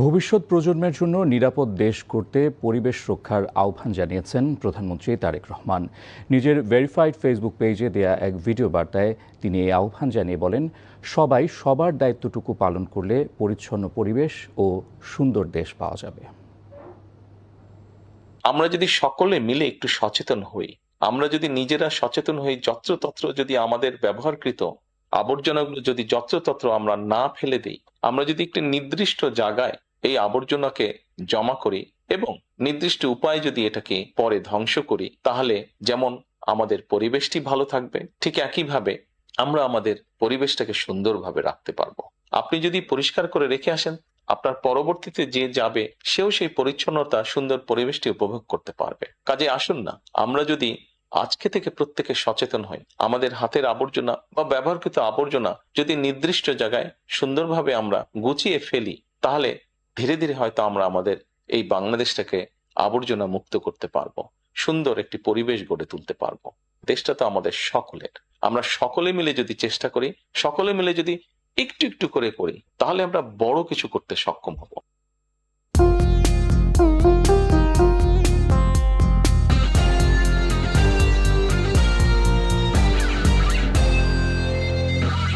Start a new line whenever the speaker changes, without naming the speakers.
ভবিষ্যৎ প্রজন্মের জন্য নিরাপদ দেশ করতে পরিবেশ রক্ষার আহ্বান জানিয়েছেন প্রধানমন্ত্রী তারেক রহমান। নিজের ভেরিফাইড ফেসবুক পেজে দেয়া এক ভিডিও বার্তায় তিনি এই আহ্বান জানিয়ে বলেন, সবাই সবার দায়িত্বটুকু পালন করলে পরিচ্ছন্ন পরিবেশ ও সুন্দর দেশ পাওয়া যাবে।
আমরা যদি সকলে মিলে একটু সচেতন হই, আমরা যদি নিজেরা সচেতন হই, যত্রতত্র যদি আমাদের ব্যবহারকৃত আবর্জনাগুলো যদি যত্রতত্র আমরা না ফেলে দিই, আমরা যদি একটি নির্দিষ্ট জায়গায় এই আবর্জনাকে জমা করি এবং নির্দিষ্ট উপায়ে যদি এটাকে পরে ধ্বংস করি, তাহলে যেমন আমাদের পরিবেশটি ভালো থাকবে, ঠিক একইভাবে আমরা আমাদের পরিবেশটাকে সুন্দরভাবে রাখতে পারবো। আপনি যদি পরিষ্কার করে রেখে আসেন, আপনার পরবর্তীতে যে যাবে সেও সেই পরিচ্ছন্নতা সুন্দর পরিবেশটি উপভোগ করতে পারবে। কাজে আসুন না, আমরা যদি আজকে থেকে প্রত্যেকে সচেতন হই, আমাদের হাতের আবর্জনা বা ব্যবহৃত আবর্জনা যদি নির্দিষ্ট জায়গায় সুন্দরভাবে আমরা গুছিয়ে ফেলি, তাহলে ধীরে ধীরে হয়তো আমরা আমাদের এই বাংলাদেশটাকে আবর্জনা মুক্ত করতে পারবো, সুন্দর একটি পরিবেশ গড়ে তুলতে পারবো। দেশটা তো আমাদের সকলের। আমরা সকলে মিলে যদি চেষ্টা করি, সকলে মিলে যদি একটু একটু করে করি, তাহলে আমরা বড় কিছু করতে সক্ষম হব।